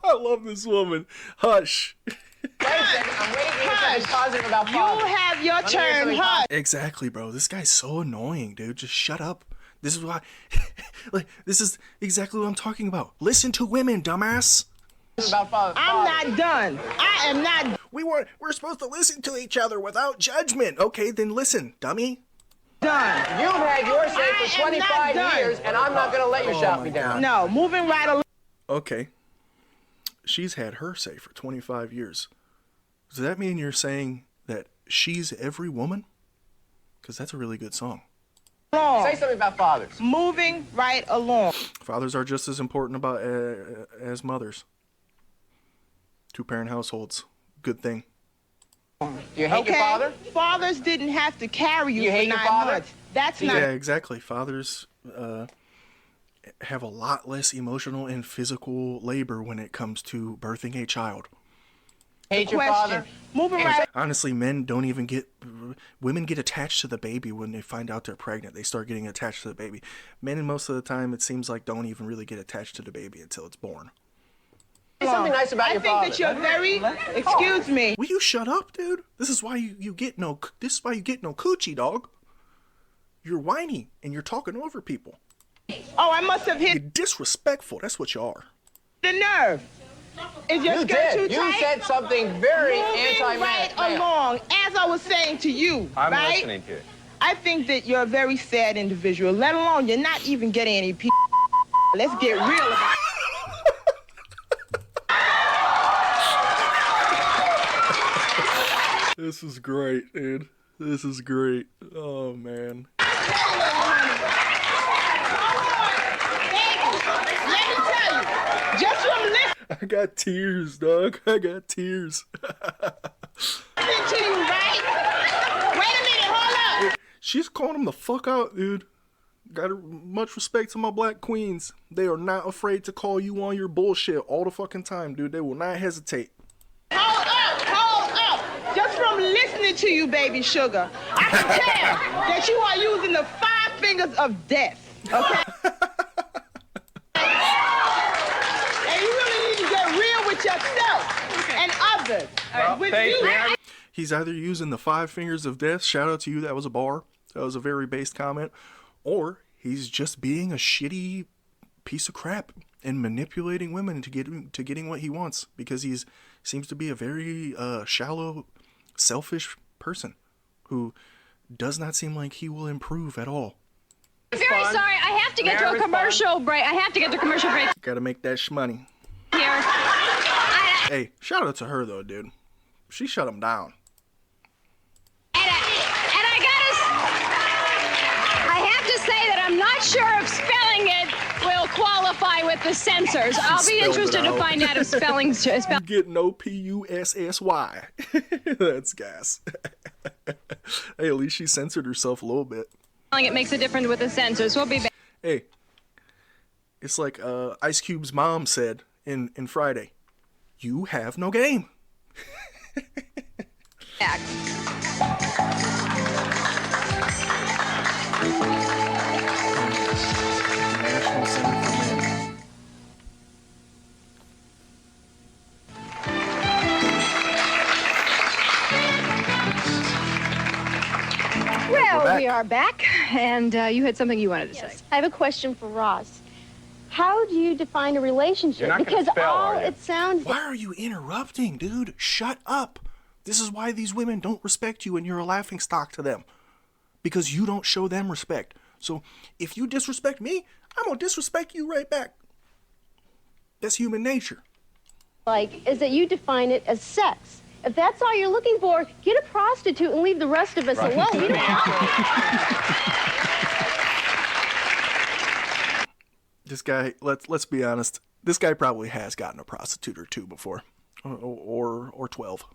I love this woman. Hush. Wait a second. I'm waiting to hear something positive about father. You have your turn, hush. Exactly, bro. This guy's so annoying, dude. Just shut up. This is why. Like, this is exactly what I'm talking about. Listen to women, dumbass. About father. I'm not done. I am not We're supposed to listen to each other without judgment. Okay, then listen, dummy. done. You've had your say for 25 years, and I'm not going to let you shout me down. No, moving right along. Okay. She's had her say for 25 years. Does that mean you're saying that she's every woman? Because that's a really good song. Say something about fathers. Moving right along. Fathers are just as important about as mothers. Two-parent households. Good thing. Do you hate your father? Fathers didn't have to carry you, You for hate your 9 father? months. That's not. Yeah, exactly. Fathers have a lot less emotional and physical labor when it comes to birthing a child. Hate your father? Moving right. Honestly, women get attached to the baby when they find out they're pregnant. They start getting attached to the baby. Men, most of the time, it seems like don't even really get attached to the baby until it's born. Say something nice about your father. I think that you're very. Excuse me. Will you shut up, dude? This is why you get no. This is why you get no coochie, dog. You're whiny and you're talking over people. Oh, I must have hit You're disrespectful. That's what you are. the nerve. Is your You skirt too did. You tight? said something very Moving anti-man. right along, as I was saying to you, I'm right? listening to you. I think that you're a very sad individual, let alone you're not even getting any p. Let's get real about it. This is great, dude. This is great. Oh, man. Let me tell you, just from listening I got tears, dog. I got tears. to you, right? Wait a minute, hold up. She's calling him the fuck out, dude. Got much respect to my black queens. They are not afraid to call you on your bullshit all the fucking time, dude. They will not hesitate. Hold up, hold up. Just from listening to you, baby sugar, I can tell that you are using the 5 fingers of death, okay? And you really need to get real with yourself and others. With you, He's either using the 5 fingers of death, shout out to you, that was a bar, that was a very based comment, or he's just being a shitty piece of crap and manipulating women to getting what he wants, because he's seems to be a very shallow, selfish person who does not seem like he will improve at all. I'm very sorry. I have to get to a commercial break. I have to get to a commercial break Gotta make that shmoney. here. Hey, shout out to her though, dude. She shut him down. I have to say that I'm not sure if spelling it will qualify with the censors. I'll be Spelled it interested to out. find out if spelling. You get no P-U-S-S-Y. That's gas. Hey, at least she censored herself a little bit. It makes a difference with the censors. We'll be back. Hey, it's like Ice Cube's mom said in Friday. You have no game. National Center for Men. Well, we are back, and you had something you wanted to say. I have a question for Ross. How do you define a relationship? You're not gonna Because spell, all are you? it sounds Why are you interrupting, dude? Shut up. This is why these women don't respect you and you're a laughingstock to them. Because you don't show them respect. So if you disrespect me, I'm going to disrespect you right back. That's human nature. like is that you define it as sex. If that's all you're looking for, get a prostitute and leave the rest of us alone. We don't This guy, let's be honest. This guy probably has gotten a prostitute or two before, or 12.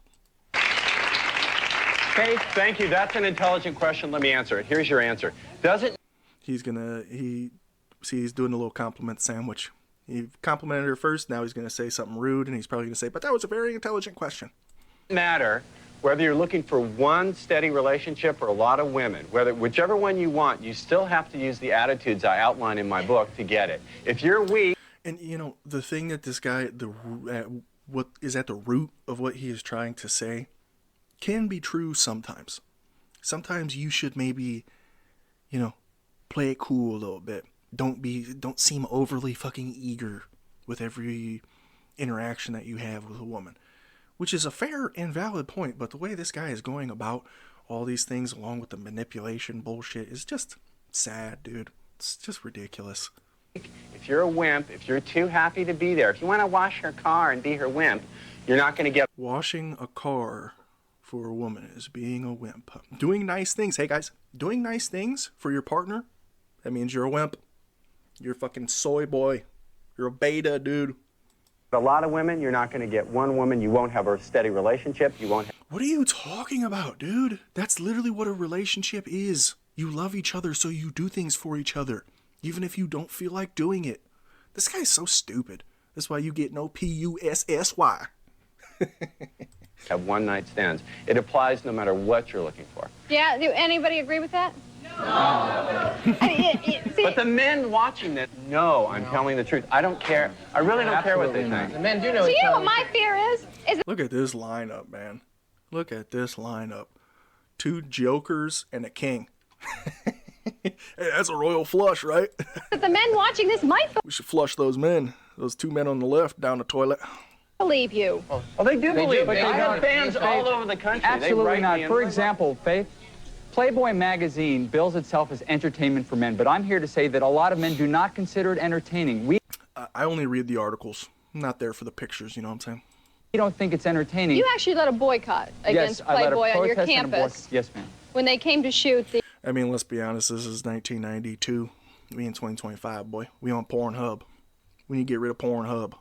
Okay, thank you. That's an intelligent question. Let me answer it. Here's your answer. Does it? He's doing a little compliment sandwich. He complimented her first. Now he's going to say something rude, and he's probably going to say, but that was a very intelligent question. Matter whether you're looking for one steady relationship or a lot of women, whichever one you want, you still have to use the attitudes I outline in my book to get it. If you're weak... And, you know, the thing that this guy, what is at the root of what he is trying to say can be true sometimes. Sometimes you should maybe, you know, play it cool a little bit. Don't seem overly fucking eager with every interaction that you have with a woman, which is a fair and valid point. But the way this guy is going about all these things along with the manipulation bullshit is just sad, dude. It's just ridiculous. If you're a wimp, if you're too happy to be there, if you want to wash her car and be her wimp, you're not going to get... Washing a car for a woman is being a wimp. Doing nice things, hey guys, doing nice things for your partner, that means you're a wimp. You're a fucking soy boy. You're a beta, dude. A lot of women, you're not going to get one woman. You won't have a steady relationship. You won't have... What are you talking about, dude? That's literally what a relationship is. You love each other, so you do things for each other, even if you don't feel like doing it. This guy's so stupid. That's why you get no PUSSY. Have one-night stands. It applies no matter what you're looking for. Yeah, do anybody agree with that? But the men watching this know I'm telling the truth. I don't care. I really don't care what they think. The men do know. So you know what my fear is? Look at this lineup, man. Look at this lineup. 2 jokers and a king. Hey, that's a royal flush, right? That the men watching this might We should flush those men. Those 2 men on the left down the toilet. believe you. Well, they do believe me. I have fans all over the country. Absolutely not. For example, Faith, Playboy magazine bills itself as entertainment for men, but I'm here to say that a lot of men do not consider it entertaining. I only read the articles. I'm not there for the pictures, you know what I'm saying? We don't think it's entertaining. You actually led a boycott against Playboy on your campus. Yes, ma'am. When they came to shoot the... I mean, let's be honest, this is 1992. We in 2025, boy. We on Pornhub. We need to get rid of Pornhub.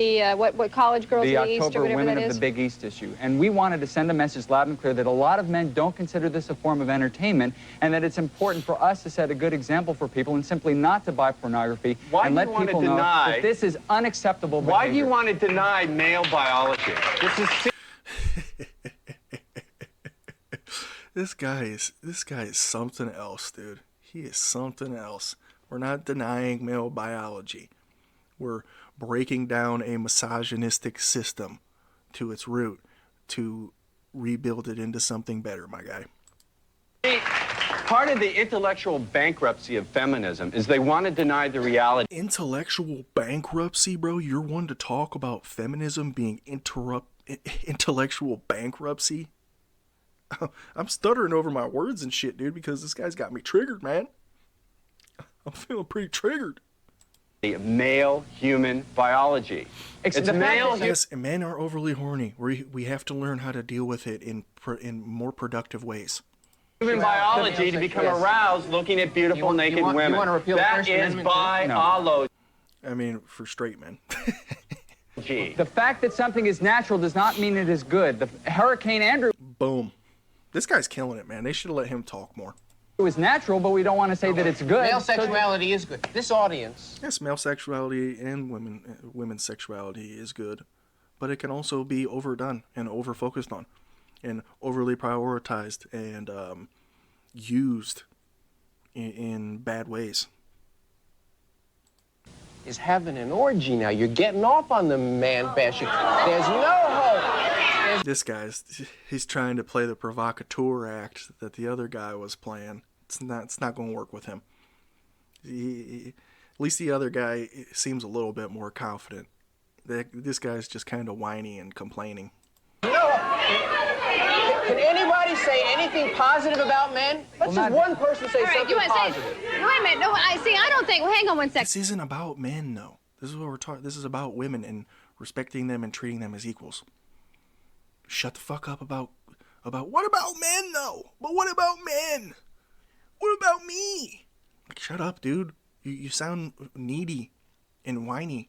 The, what College Girls the of the East or October whatever Women that of is. the Big East issue. And we wanted to send a message loud and clear that a lot of men don't consider this a form of entertainment, and that it's important for us to set a good example for people and simply not to buy pornography and let people know that this is unacceptable behavior. Why do you want to deny male biology? This is... This guy is something else, dude. He is something else. We're not denying male biology. We're breaking down a misogynistic system to its root to rebuild it into something better, my guy. Part of the intellectual bankruptcy of feminism is they want to deny the reality. Intellectual bankruptcy, bro? You're one to talk about feminism being intellectual bankruptcy? I'm stuttering over my words and shit, dude, because this guy's got me triggered, man. I'm feeling pretty triggered. Male human biology. It's male. Yes, and men are overly horny. We have to learn how to deal with it in more productive ways. Human biology to become aroused looking at beautiful naked women. You want to repeal the First Amendment? That is biology. I mean, for straight men. The fact that something is natural does not mean it is good. The Hurricane Andrew... Boom. This guy's killing it, man. They should have let him talk more. It was natural, but we don't want to say that it's good. Male sexuality is good. This audience. Yes, male sexuality and women's sexuality is good, but it can also be overdone and over-focused on and overly prioritized and used in bad ways. Is having an orgy now. You're getting off on the man bashing. There's no hope. This he's trying to play the provocateur act that the other guy was playing. It's not going to work with him. At least the other guy seems a little bit more confident. This guy's just kind of whiny and complaining. No. Can anybody say anything positive about men? Let's just one person say something positive. Wait a minute. No, I don't think. Well, hang on one second. This isn't about men, though. This is what we're talking. This is about women and respecting them and treating them as equals. Shut the fuck up about what about men, though? But what about men? What about me? Like, shut up, dude. You sound needy and whiny.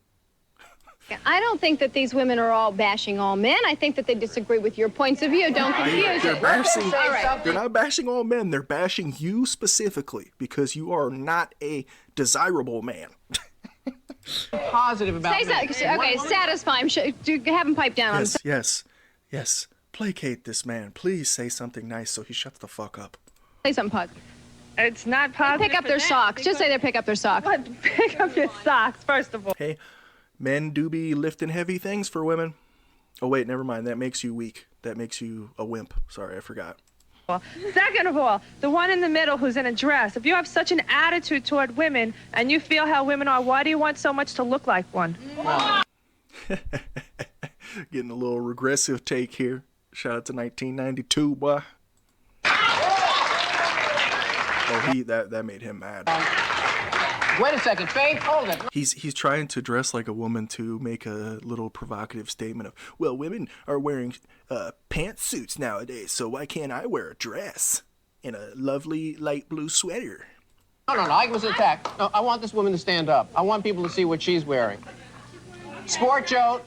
I don't think that these women are all bashing all men. I think that they disagree with your points of view. Don't confuse it. They're not bashing all men. They're bashing you specifically because you are not a desirable man. Positive about Say men. something. Okay, satisfy him. Have him pipe down. Yes. Placate this man. Please say something nice so he shuts the fuck up. Say something positive. It's not positive. Pick up their socks. Just say they pick up their socks. What? Pick up your socks, first of all. Hey, men do be lifting heavy things for women. Oh, wait, never mind. That makes you weak. That makes you a wimp. Sorry, I forgot. Second of all, the one in the middle who's in a dress. If you have such an attitude toward women and you feel how women are, why do you want so much to look like one? Getting a little regressive take here. Shout out to 1992, boy. Oh, that made him mad. Wait a second, Faith, hold it. He's trying to dress like a woman to make a little provocative statement of, well, women are wearing pantsuits nowadays, so why can't I wear a dress in a lovely light blue sweater? No, I was attacked. No, I want this woman to stand up. I want people to see what she's wearing. Sport coat,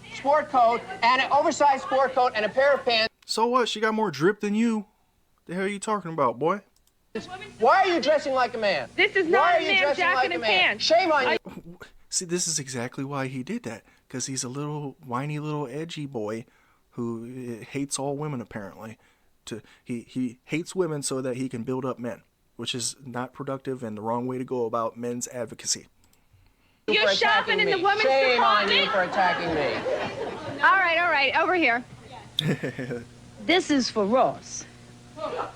and an oversized sport coat, and a pair of pants. So what? She got more drip than you. The hell are you talking about, boy? Why are you dressing like a man? This is not a man's jacket and pants. Shame on you. See, this is exactly why he did that. Because he's a little whiny little edgy boy who hates all women, apparently. He hates women so that he can build up men, which is not productive and the wrong way to go about men's advocacy. You're shopping in the women's Shame department. on you for attacking me. All right. Over here. This is for Ross.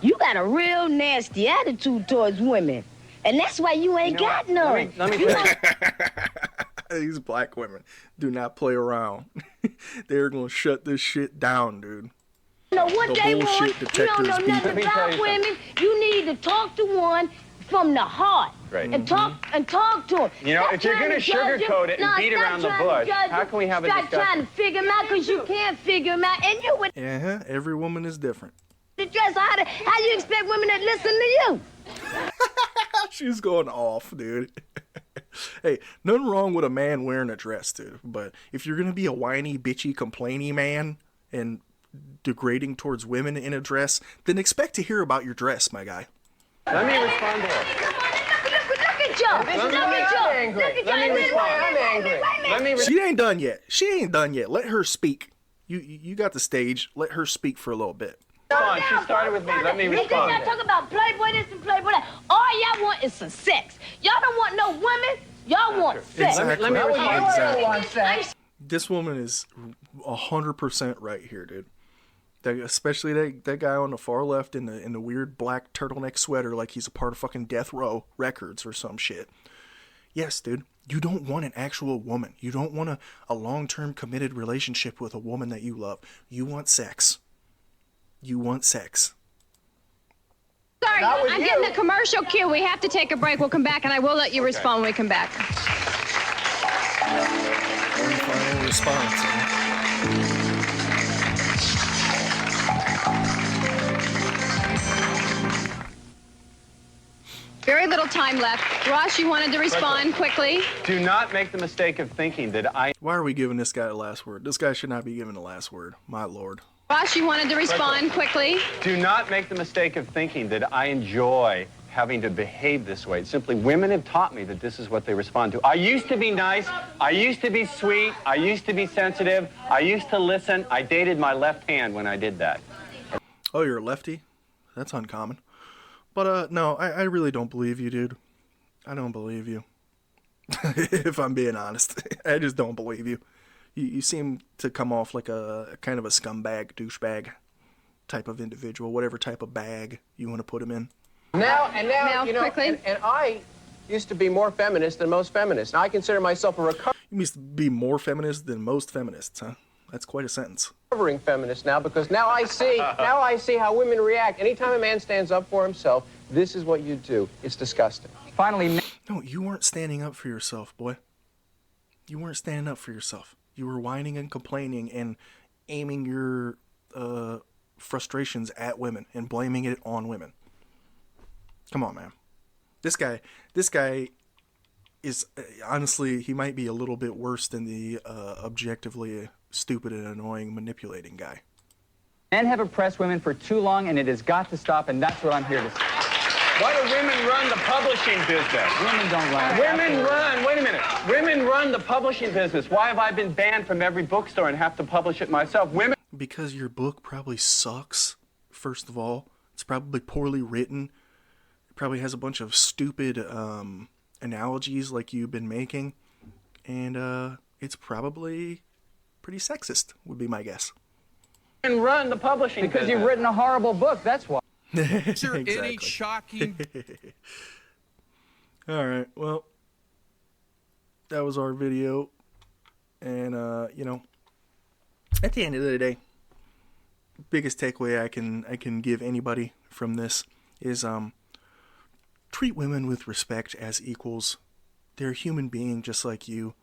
You got a real nasty attitude towards women. And that's why you ain't got none. Let me tell you. These black women do not play around. They're going to shut this shit down, dude. You know what The they want? bullshit You don't know detectors nothing be- about women. You need to talk to one from the heart. Right. And talk to him. You know, if you're going to sugarcoat it and beat around the bush, how can we have a discussion? Stop trying to figure him out because you can't figure him out. And you would Every woman is different. dress. How you expect women to listen to you? She's going off, dude. Hey, nothing wrong with a man wearing a dress, dude. But if you're going to be a whiny, bitchy, complainy man and degrading towards women in a dress, then expect to hear about your dress, my guy. Let me respond to her. Look at Joe. Look at Joe. I'm angry. She ain't done yet. She ain't done yet. Let her speak. You got the stage. Let her speak for a little bit. She started with me. Let me respond. Y'all talk about Playboy this and Playboy that. All y'all want is some sex. Y'all don't want no women. Y'all want sex. Exactly. Let me respond. Exactly. This woman is 100% right here, dude. Especially that guy on the far left in the weird black turtleneck sweater, like he's a part of fucking Death Row Records or some shit. Yes, dude. You don't want an actual woman. You don't want a long-term committed relationship with a woman that you love. You want sex. You want sex. Sorry, I'm getting a commercial cue. We have to take a break. We'll come back, and I will let you respond when we come back. One final response. Huh? Very little time left. Ross, you wanted to respond quickly. Do not make the mistake of thinking that I... Why are we giving this guy the last word? This guy should not be given the last word. My lord. Ross, you wanted to respond quickly. Do not make the mistake of thinking that I enjoy having to behave this way. It's simply women have taught me that this is what they respond to. I used to be nice. I used to be sweet. I used to be sensitive. I used to listen. I dated my left hand when I did that. Oh, you're a lefty? That's uncommon. But, no, I really don't believe you, dude. I don't believe you. If I'm being honest. I just don't believe you. You seem to come off like a kind of a scumbag, douchebag type of individual, whatever type of bag you want to put him in. Now, you know, quickly. and I used to be more feminist than most feminists. And I consider myself a You must be more feminist than most feminists, huh? That's quite a sentence. recovering feminist now because now I see how women react. Anytime a man stands up for himself, this is what you do. It's disgusting. Finally, No, you weren't standing up for yourself, boy. You weren't standing up for yourself. You were whining and complaining and aiming your frustrations at women and blaming it on women. Come on, man. This guy is, honestly, he might be a little bit worse than the objectively stupid and annoying manipulating guy. men have oppressed women for too long, and it has got to stop, and that's what I'm here to say. Why do women run the publishing business? Women don't run. Wait a minute. Women run the publishing business. Why have I been banned from every bookstore and have to publish it myself? Women. Because your book probably sucks, first of all. It's probably poorly written. It probably has a bunch of stupid analogies like you've been making. And it's probably pretty sexist, would be my guess. Women run the publishing because business. you've written a horrible book, that's why. Is there Exactly. any shocking... All right, well, that was our video. And, you know, at the end of the day, biggest takeaway I can give anybody from this is treat women with respect as equals. They're a human being just like you,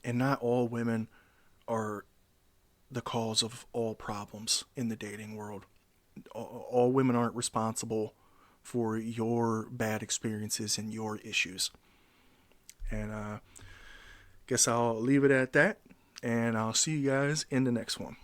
and not all women are the cause of all problems in the dating world. All women aren't responsible for your bad experiences and your issues. And guess I'll leave it at that, and I'll see you guys in the next one.